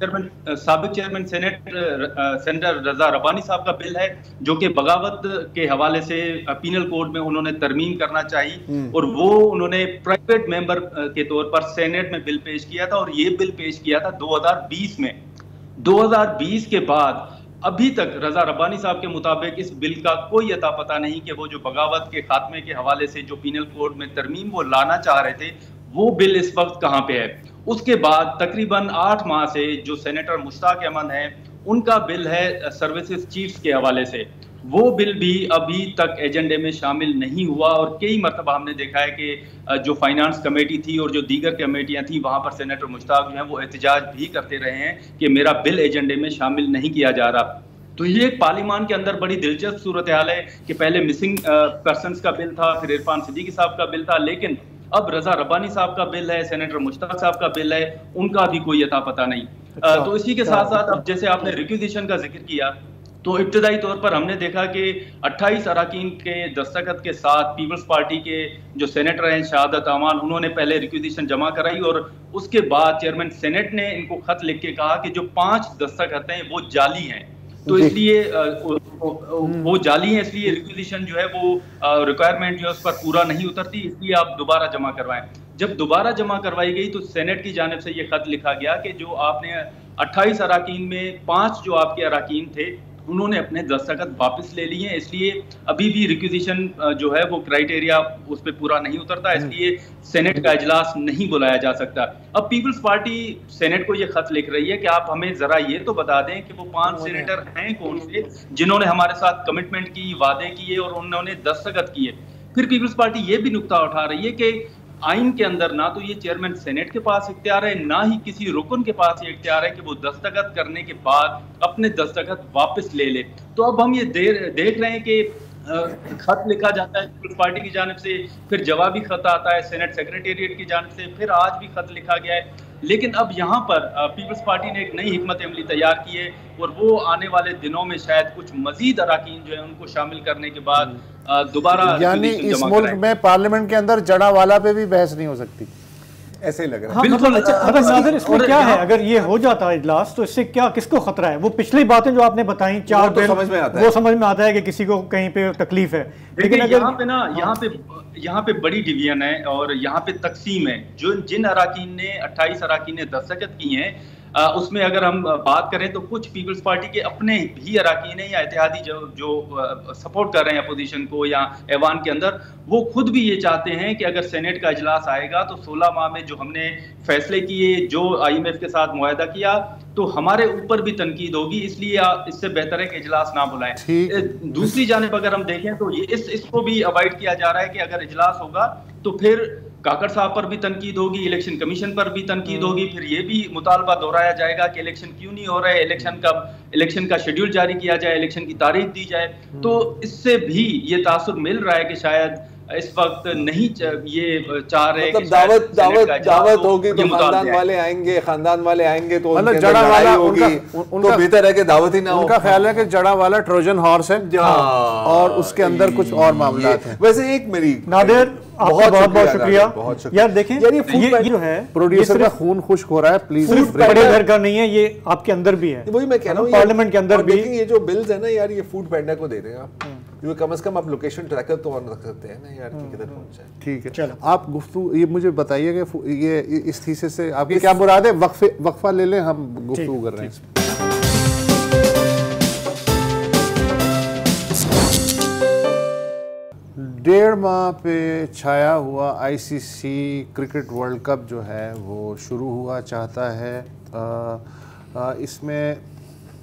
चेयरमैन सेनेटर रजा रब्बानी साहब का बिल है जो कि बगावत के हवाले से पीनल कोड में उन्होंने तरमीम करना चाहिए, और वो उन्होंने प्राइवेट मेंबर के तौर पर सेनेट में बिल पेश किया था, और ये बिल पेश किया था 2020 में। 2020 के बाद अभी तक रजा रब्बानी साहब के मुताबिक इस बिल का कोई अता पता नहीं कि वो जो बगावत के खात्मे के हवाले से जो पीनल कोड में तरमीम वो लाना चाह रहे थे वो बिल इस वक्त कहाँ पे है। उसके बाद तकरीबन 8 माह से जो सेनेटर मुश्ताक अहमद हैं उनका बिल है सर्विसेज चीफ्स के हवाले से, वो बिल भी अभी तक एजेंडे में शामिल नहीं हुआ, और कई मरतबा हमने देखा है कि जो फाइनेंस कमेटी थी और जो दीगर कमेटियां थी वहां पर सेनेटर मुश्ताक जो हैं वो एहतजाज भी करते रहे हैं कि मेरा बिल एजेंडे में शामिल नहीं किया जा रहा। तो ये पार्लियामान के अंदर बड़ी दिलचस्प सूरत हाल है कि पहले मिसिंग पर्सन्स का बिल था, फिर इरफान सिद्दीकी साहब का बिल था, लेकिन अब रजा रब्बानी साहब का बिल है, सेनेटर मुश्ताक साहब का बिल है, उनका भी कोई अता पता नहीं। तो इसी के साथ साथ अब जैसे आपने रिक्विजिशन का जिक्र किया तो इब्तदाई तौर पर हमने देखा कि 28 अराकीन के दस्तखत के साथ पीपल्स पार्टी के जो सेनेटर हैं शहादत अमान, उन्होंने पहले रिक्विजिशन जमा कराई और उसके बाद चेयरमैन सेनेट ने इनको खत लिख के कहा कि जो 5 दस्तखत हैं वो जाली हैं, तो इसलिए वो जाली है, इसलिए रिक्विजिशन जो है वो रिक्वायरमेंट जो है उस पर पूरा नहीं उतरती, इसलिए आप दोबारा जमा करवाएं। जब दोबारा जमा करवाई गई तो सेनेट की जानिब से ये खत लिखा गया कि जो आपने 28 अराकीन में 5 जो आपके अराकीन थे उन्होंने अपने दस्तखत वापस ले लिए हैं, इसलिए अभी भी रिक्विजिशन जो है वो क्राइटेरिया उस पर पूरा नहीं उतरता, इसलिए सेनेट का इजलास नहीं बुलाया जा सकता। अब पीपल्स पार्टी सेनेट को ये खत लिख रही है कि आप हमें जरा ये तो बता दें कि वो 5 सेनेटर हैं कौन से जिन्होंने हमारे साथ कमिटमेंट की, वादे किए और उन्होंने दस्तखत किए। फिर पीपल्स पार्टी ये भी नुक्ता उठा रही है कि आइन के अंदर ना तो ये चेयरमैन सेनेट के पास इख्तियार है, ना ही किसी रुकन के पास ये इख्तियार है कि वो दस्तखत करने के बाद अपने दस्तखत वापस ले ले। तो अब हम ये देख रहे हैं कि खत लिखा जाता है पीपल्स पार्टी की जानिब से, फिर जवाबी खत आता है सेनेट सेक्रेटेरिएट की जानिब से, फिर आज भी खत लिखा गया है। लेकिन अब यहाँ पर पीपल्स पार्टी ने एक नई हिकमत अमली तैयार की है और वो आने वाले दिनों में शायद कुछ मजीद अराकीन जो है उनको शामिल करने के बाद दोबारा, यानी इस मुल्क में पार्लियामेंट के अंदर जड़ावाला पे भी बहस नहीं हो सकती, ऐसे ही लग रहा है। हाँ, बिल्कुल। मतलब अच्छा, नाज़िर इसमें क्या है, अगर ये हो जाता है इजलास तो इससे क्या, किसको खतरा है? वो पिछली बातें जो आपने बताई 4 बिल, वो समझ में आता है कि किसी को कहीं पे तकलीफ है, लेकिन अगर यहाँ पे ना यहाँ पे बड़ी डिवीजन है और यहाँ पे तकसीम है। जो जिन अराकीन ने 28 अराकीन ने दस्तखत किए हैं, उसमें अगर हम बात करें तो कुछ पीपल्स पार्टी के अपने भी अराकीन हैं या इत्तेहादी जो सपोर्ट कर रहे हैं अपोजिशन को या ऐवान के अंदर, वो खुद भी ये चाहते हैं कि अगर सेनेट का इजलास आएगा तो 16 माह में जो हमने फैसले किए, जो IMF के साथ मुआहदा किया, तो हमारे ऊपर भी तनकीद होगी, इसलिए इससे बेहतर है कि इजलास ना बुलाएं। दूसरी जानिब अगर हम देखें तो ये इसको भी अवॉइड किया जा रहा है कि अगर इजलास होगा तो फिर काकड़ साहब पर भी तनकीद होगी, इलेक्शन कमीशन पर भी तनकीद होगी, फिर ये भी मुतालबा दोहराया जाएगा कि इलेक्शन क्यों नहीं हो रहा है, इलेक्शन का शेड्यूल जारी किया जाए, इलेक्शन की तारीख दी जाए। तो इससे भी ये तासुर मिल रहा है कि शायद इस वक्त नहीं ये चाह रहे, मतलब दावत होगी तो खानदान वाले आएंगे तो मतलब जड़ा वाला होगी, तो बेहतर है कि दावत ही ना हो। उनका ख्याल है कि जड़ा वाला ट्रोजन हॉर्स है और उसके अंदर कुछ और मामला है। वैसे एक मेरी नादिर आपका बहुत शुक्रिया यार। देखें ये जो है प्रोड्यूसर का खून खुश्क हो रहा है, प्लीज। बड़े घर का नहीं है, ये आपके अंदर भी है, वही मैं कह रहा हूँ, पार्लियामेंट के अंदर भी। ये जो बिल्स है ना यार, ये फूड पैंडा को दे रहे हैं आप, कम से कम आप लोकेशन ट्रैकर तो ऑन रख सकते हैं ना यार कि किधर पहुंच जाए। ठीक है, चलो आप गुफ्तगू ये मुझे बताइए कि ये इस थीसिस से आपकी क्या मुराद है? वक्फा ले लें, हम गुफ्तगू कर रहे हैं। डेढ़ माह पे छाया हुआ ICC क्रिकेट वर्ल्ड कप जो है वो शुरू हुआ चाहता है। इसमें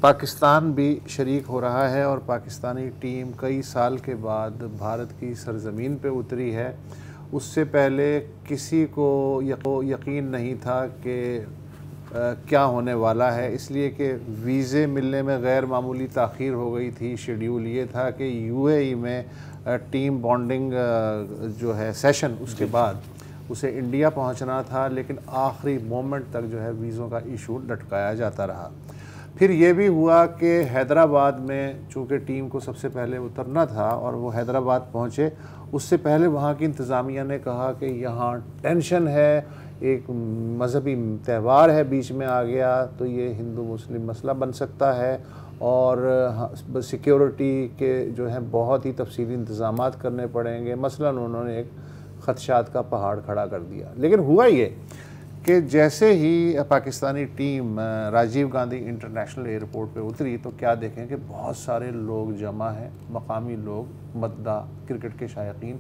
पाकिस्तान भी शरीक हो रहा है और पाकिस्तानी टीम कई साल के बाद भारत की सरजमीन पे उतरी है। उससे पहले किसी को यकीन नहीं था कि क्या होने वाला है, इसलिए कि वीज़े मिलने में गैर मामूली ताख़ीर हो गई थी। शेड्यूल ये था कि UAE में टीम बॉन्डिंग जो है सेशन, उसके बाद उसे इंडिया पहुंचना था, लेकिन आखिरी मोमेंट तक जो है वीज़ों का इशू लटकाया जाता रहा। फिर ये भी हुआ कि हैदराबाद में चूँकि टीम को सबसे पहले उतरना था और वो हैदराबाद पहुँचे, उससे पहले वहाँ की इंतज़ामिया ने कहा कि यहाँ टेंशन है, एक मजहबी त्यौहार है बीच में आ गया तो ये हिंदू मुस्लिम मसला बन सकता है और सिक्योरिटी के जो है बहुत ही तफसीली इंतज़ामात करने पड़ेंगे। मसलन उन्होंने एक ख़दशात का पहाड़ खड़ा कर दिया। लेकिन हुआ ये कि जैसे ही Pakistani team Rajiv Gandhi international airport पे उतरी तो क्या देखें कि बहुत सारे लोग जमा हैं, मकामी लोग, मद्दा, क्रिकेट के शायकीन,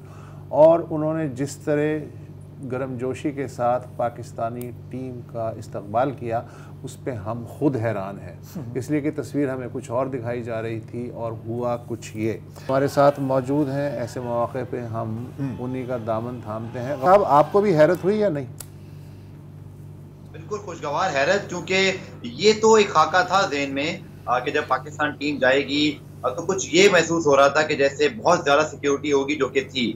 और उन्होंने जिस तरह गर्मजोशी के साथ पाकिस्तानी टीम का इस्तकबाल किया उस पे हम खुद हैरान हैं। इसलिए कि तस्वीर हमें कुछ और दिखाई जा रही थी और हुआ कुछ ये। हमारे साथ मौजूद हैं, ऐसे मौके पे हम उन्हीं का दामन थामते हैं। अब आपको भी हैरत हुई या नहीं? बिल्कुल खुशगवार हैरत, क्योंकि ये तो एक खाका था ज़हन में कि जब पाकिस्तान टीम जाएगी तो कुछ ये महसूस हो रहा था कि जैसे बहुत ज़्यादा सिक्योरिटी होगी, जो कि थी,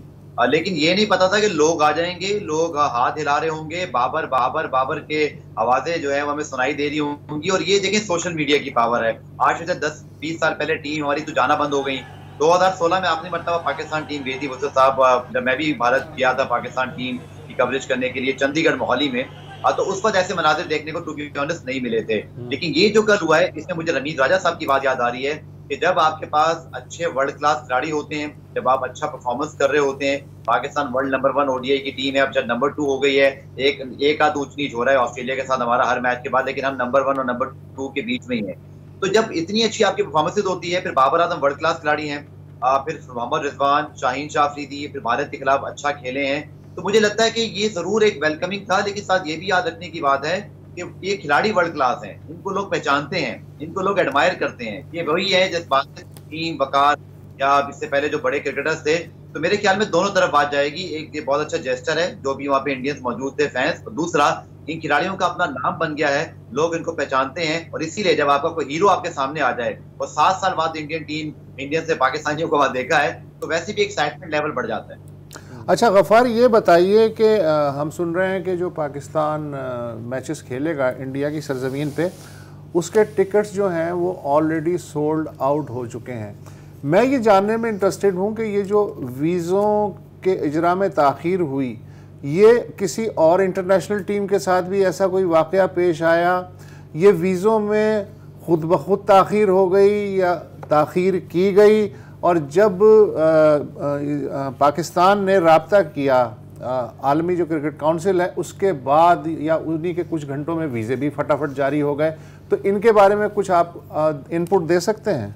लेकिन ये नहीं पता था कि लोग आ जाएंगे, लोग हाथ हिला रहे होंगे, बाबर बाबर बाबर के आवाज़ें जो है वो हमें सुनाई दे रही होंगी। और ये देखें सोशल मीडिया की पावर है। आज से 10-20 साल पहले टीम हमारी तो जाना बंद हो गई। 2016 में आखिरी मरतबा पाकिस्तान टीम गई थी मुझसे साहब, जब मैं भी भारत गया था पाकिस्तान टीम की कवरेज करने के लिए चंडीगढ़ मोहाली में, तो उस वक्त ऐसे मनाजिर देखने को टू बी ऑनेस्ट नहीं मिले थे। लेकिन ये जो कल हुआ है इसमें मुझे रमीज राजा साहब की बात याद आ रही है कि जब आपके पास अच्छे वर्ल्ड क्लास खिलाड़ी होते हैं, जब आप अच्छा परफॉर्मेंस कर रहे होते हैं, पाकिस्तान वर्ल्ड नंबर 1 ODI की टीम है, अब जब नंबर 2 हो गई है, एक आध ऊंच नीच हो रहा है ऑस्ट्रेलिया के साथ हमारा हर मैच के बाद, लेकिन हम नंबर 1 और नंबर 2 के बीच में ही है। तो जब इतनी अच्छी आपकी परफॉर्मेंसेज होती है, फिर बाबर आजम वर्ल्ड क्लास खिलाड़ी हैं, फिर मोहम्मद रिजवान, शाहीन शाह अफरीदी फिर भारत के खिलाफ अच्छा खेले हैं, तो मुझे लगता है कि ये जरूर एक वेलकमिंग था। लेकिन साथ ये भी याद रखने की बात है कि ये खिलाड़ी वर्ल्ड क्लास हैं, इनको लोग पहचानते हैं, इनको लोग एडमायर करते हैं। ये वही है जिस बात से टीम वकार या इससे पहले जो बड़े क्रिकेटर्स थे तो मेरे ख्याल में दोनों तरफ बात जाएगी। एक ये बहुत अच्छा जेस्टर है जो भी वहाँ पे इंडियंस मौजूद थे फैंस, और दूसरा इन खिलाड़ियों का अपना नाम बन गया है, लोग इनको पहचानते हैं, और इसीलिए जब आपका कोई हीरो आपके सामने आ जाए और 7 साल बाद इंडियन से पाकिस्तानियों को वहां देखा है, तो वैसे भी एक्साइटमेंट लेवल बढ़ जाता है। अच्छा गफ़ार, ये बताइए कि हम सुन रहे हैं कि जो पाकिस्तान मैचेस खेलेगा इंडिया की सरजमीन पे, उसके टिकट्स जो हैं वो ऑलरेडी सोल्ड आउट हो चुके हैं। मैं ये जानने में इंटरेस्टेड हूँ कि ये जो वीज़ों के इजरा में ताख़ीर हुई, ये किसी और इंटरनेशनल टीम के साथ भी ऐसा कोई वाक़या पेश आया? ये वीज़ों में खुद ब खुद ताख़ीर हो गई या ताख़ीर की गई? और जब पाकिस्तान ने राब्ता किया आलमी जो क्रिकेट काउंसिल है, उसके बाद या उन्हीं के कुछ घंटों में वीज़े भी फटाफट जारी हो गए, तो इनके बारे में कुछ आप इनपुट दे सकते हैं?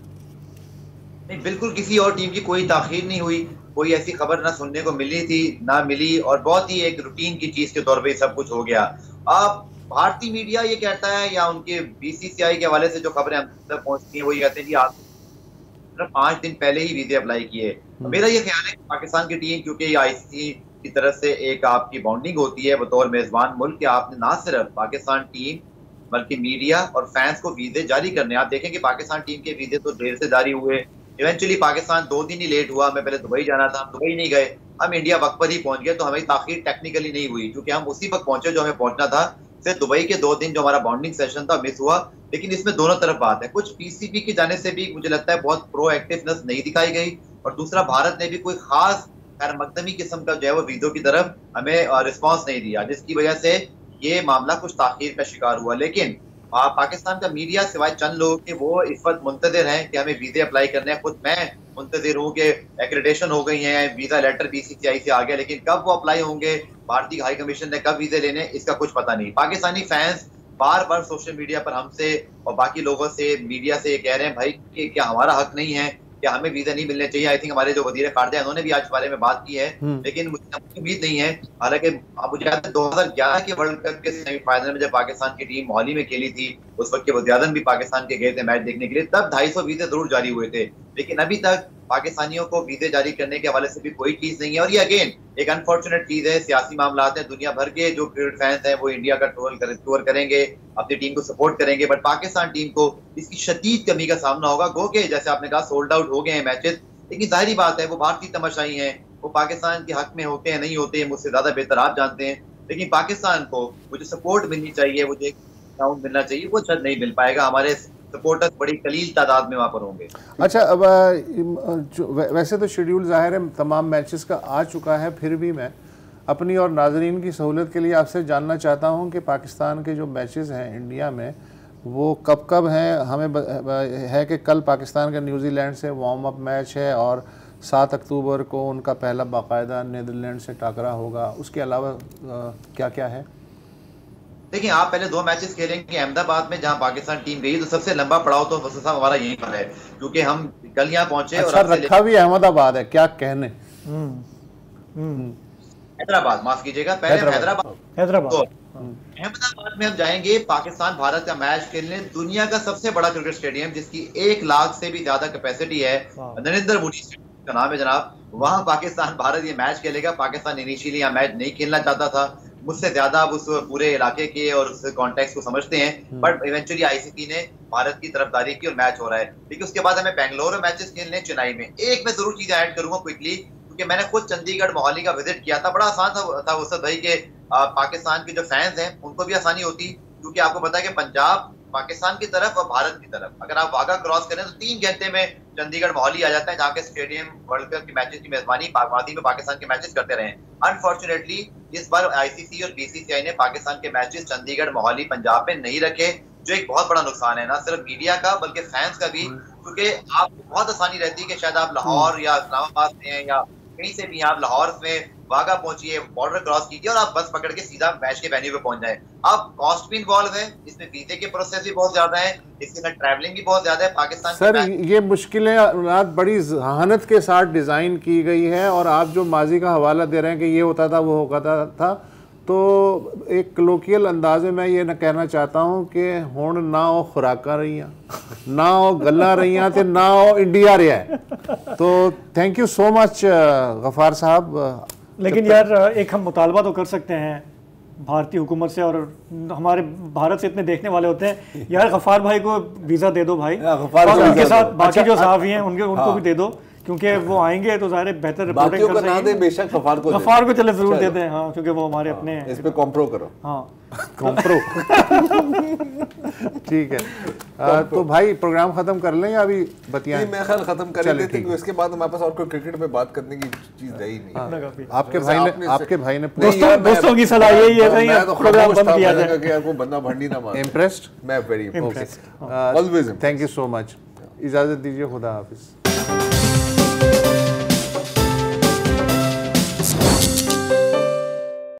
नहीं, बिल्कुल किसी और टीम की कोई ताख़ीर नहीं हुई, कोई ऐसी खबर ना सुनने को मिली थी ना मिली, और बहुत ही एक रूटीन की चीज के तौर पे सब कुछ हो गया। अब भारतीय मीडिया ये कहता है या उनके बीसीसीआई के हवाले से जो खबरें हम तक पहुंचती हैं वो ये कहते हैं कि आप 5 दिन पहले ही वीजे अप्लाई किए। मेरा ये ख्याल है कि पाकिस्तान की टीम, क्योंकि आईसीसी की तरफ से एक आपकी बाउंडिंग होती है बतौर मेजबान मुल्क कि आपने ना सिर्फ पाकिस्तान टीम बल्कि मीडिया और फैंस को वीजे जारी करने। आप देखें कि पाकिस्तान टीम के वीजे तो देर से जारी हुए, इवेंचुअली पाकिस्तान 2 दिन ही लेट हुआ। हमें पहले दुबई जाना था, हम दुबई नहीं गए, हम इंडिया वक्त पर ही पहुंच गए, तो हमें ताखीर टेक्निकली नहीं हुई क्योंकि हम उसी वक्त पहुंचे जो हमें पहुंचना था। सिर्फ दुबई के 2 दिन जो हमारा बॉन्डिंग सेशन था मिस हुआ। लेकिन इसमें दोनों तरफ बात है, कुछ पीसीबी की जाने से भी मुझे लगता है बहुत प्रोएक्टिवनेस नहीं दिखाई गई, और दूसरा भारत ने भी कोई खास खैर मकदमी किस्म का जो है वो वीडियो की तरफ हमें रिस्पॉन्स नहीं दिया, जिसकी वजह से ये मामला कुछ ताखीर का शिकार हुआ। लेकिन पाकिस्तान का मीडिया सिवाय चंद लोग के वो इस वक्त मुंतजिर हैं कि हमें वीजे अप्लाई करने हैं। खुद मैं मुंतजिर हूँ कि एक्रेडिटेशन हो गई है, वीजा लेटर बीसीसीआई से आ गया, लेकिन कब वो अप्लाई होंगे, भारतीय हाई कमीशन ने कब वीजे लेने, इसका कुछ पता नहीं। पाकिस्तानी फैंस बार बार सोशल मीडिया पर हमसे और बाकी लोगों से, मीडिया से ये कह रहे हैं भाई कि क्या हमारा हक नहीं है, क्या हमें वीजा नहीं मिलने चाहिए। आई थिंक हमारे जो वजीर खारजा है उन्होंने भी आज इस बारे में बात की है, लेकिन मुझे उम्मीद नहीं है। हालांकि मुझे याद है 2011 के वर्ल्ड कप के सेमीफाइनल में जब पाकिस्तान की टीम मोहाली में खेली थी, उस वक्त के वज़ीर-ए-आज़म भी पाकिस्तान के गए थे मैच देखने के लिए, तब 250 वीजे जरूर जारी हुए थे, लेकिन अभी तक पाकिस्तानियों को वीजे जारी करने के हवाले से भी कोई चीज नहीं है। और ये अगेन एक अनफॉर्चुनेट चीज है, सियासी मामला है, दुनिया भर के जो क्रिकेट फैंस हैं वो इंडिया का टूर करेंगे, अपनी टीम को सपोर्ट करेंगे, बट पाकिस्तान टीम को इसकी शदीद कमी का सामना होगा। गो के जैसे आपने कहा सोल्ड आउट हो गए हैं मैचेस, लेकिन जाहिर बात है वो भारतीय तमाशाई हैं, वो पाकिस्तान के हक में होते हैं नहीं होते हैं मुझसे ज्यादा बेहतर आप जानते हैं, लेकिन पाकिस्तान को वो जो सपोर्ट मिलनी चाहिए, वो जो एक ग्राउंड मिलना चाहिए, वो शायद नहीं मिल पाएगा। हमारे सपोर्टर्स बड़ी कलील तादाद में वहाँ पर होंगे। अच्छा, अब वैसे तो शेड्यूल जाहिर है तमाम मैचेस का आ चुका है, फिर भी मैं अपनी और नाजरीन की सहूलत के लिए आपसे जानना चाहता हूँ कि पाकिस्तान के जो मैचेस हैं इंडिया में वो कब कब हैं। हमें है कि कल पाकिस्तान का न्यूजीलैंड से वार्म अप मैच है और 7 अक्टूबर को उनका पहला बाकायदा नीदरलैंड से टाकरा होगा। उसके अलावा क्या क्या है? देखिए, आप पहले 2 मैचेस खेलेंगे अहमदाबाद में जहां पाकिस्तान टीम गई, तो सबसे लंबा पड़ाव तो साहब हमारा यहीं पर है, क्योंकि हम कल यहाँ पहुंचे। अच्छा, और रखा भी अहमदाबाद है, क्या कहने। हैदराबाद, माफ कीजिएगा, पहले हैदराबाद अहमदाबाद में हम जाएंगे पाकिस्तान भारत का मैच खेलने। दुनिया का सबसे बड़ा क्रिकेट स्टेडियम जिसकी 1 लाख से भी ज्यादा कैपेसिटी है, नरेंद्र मोदी स्टेडियम का नाम है जनाब, वहां पाकिस्तान भारत ये मैच खेलेगा। पाकिस्तान इनिशियली यहाँ मैच नहीं खेलना चाहता था, मुझसे ज्यादा अब उस पूरे इलाके के और उस कॉन्टेक्स्ट को समझते हैं, बट इवेंचुअली आईसीसी ने भारत की तरफदारी की और मैच हो रहा है। लेकिन उसके बाद हमें बेंगलोर में मैचेस खेलने, चेन्नई में। एक मैं जरूर चीज ऐड करूंगा क्विकली, क्योंकि मैंने खुद चंडीगढ़ मोहाली का विजिट किया था। बड़ा आसान था उसद भाई के पाकिस्तान के जो फैंस हैं उनको भी आसानी होती, क्योंकि आपको पता है कि पंजाब पाकिस्तान की तरफ और भारत की तरफ अगर आप वाघा क्रॉस करें तो 3 घंटे में चंडीगढ़ मोहाली आ जाता है, जहाँ के स्टेडियम वर्ल्ड कप के मैचेस की मेजबानी वादी में पाकिस्तान के मैचेस करते रहे। अनफॉर्चुनेटली इस बार आईसीसी और बीसीसीआई ने पाकिस्तान के मैचेस चंडीगढ़ मोहाली पंजाब में नहीं रखे, जो एक बहुत बड़ा नुकसान है, ना सिर्फ मीडिया का बल्कि फैंस का भी, क्योंकि आपको बहुत आसानी रहती है कि शायद आप लाहौर या इस्लामाबाद में हैं या कहीं से भी, आप लाहौर में वाघा पहुंचिए, बॉर्डर क्रॉस कीजिए और आप बस पकड़ के सीधा मैच के वेन्यू पे पहुंच जाए। अब कॉस्ट भी इन्वॉल्व है, इसमें वीजे के प्रोसेस भी बहुत ज्यादा है, इसके अंदर ट्रैवलिंग भी बहुत ज्यादा है। पाकिस्तान सर ये मुश्किलें बड़ी जहानत के साथ डिज़ाइन की गई है, और आप जो माजी का हवाला दे रहे हैं कि ये होता था वो होता था, तो एक कलोकियल अंदाज में मैं ये न कहना चाहता हूँ कि हुण ना वो खुराका रही ना वो गल्लां रही ते ना वो इंडिया रहा है। तो thank you so much Ghaffar साहब। लेकिन यार एक हम मुतालबा तो कर सकते हैं भारतीय हुकूमत से, और हमारे भारत से इतने देखने वाले होते हैं, यार गफार भाई को वीज़ा दे दो भाई, और उनके साथ बाकी जो सहाफ़ी हैं उनको भी दे दो, क्योंकि वो आएंगे तो ज़ाहिर बेहतर रिपोर्टिंग कर सकेंगे। बेशक गफार को चले जरूर दे दें, हाँ, क्योंकि वो हमारे अपने हैं। इस पे कॉम्प्रो करो। हाँ कॉम्प्रो ठीक है। तो भाई प्रोग्राम खत्म कर लें या अभी बतियाएं? मैं ख्याल खत्म कर लेते हैं, इसके बाद हमारे पास और कोई क्रिकेट पे बात करने की चीज रही नहीं। आपके भाई ने दोस्तों की सलाह यही है, प्रोग्राम बंद किया जाए कि यार को बंदा भंडी ना मारे। इम्प्रेस्ड? मैं very impressed always. Thank you so much. इजाजत दीजिए, खुदा हाफिज।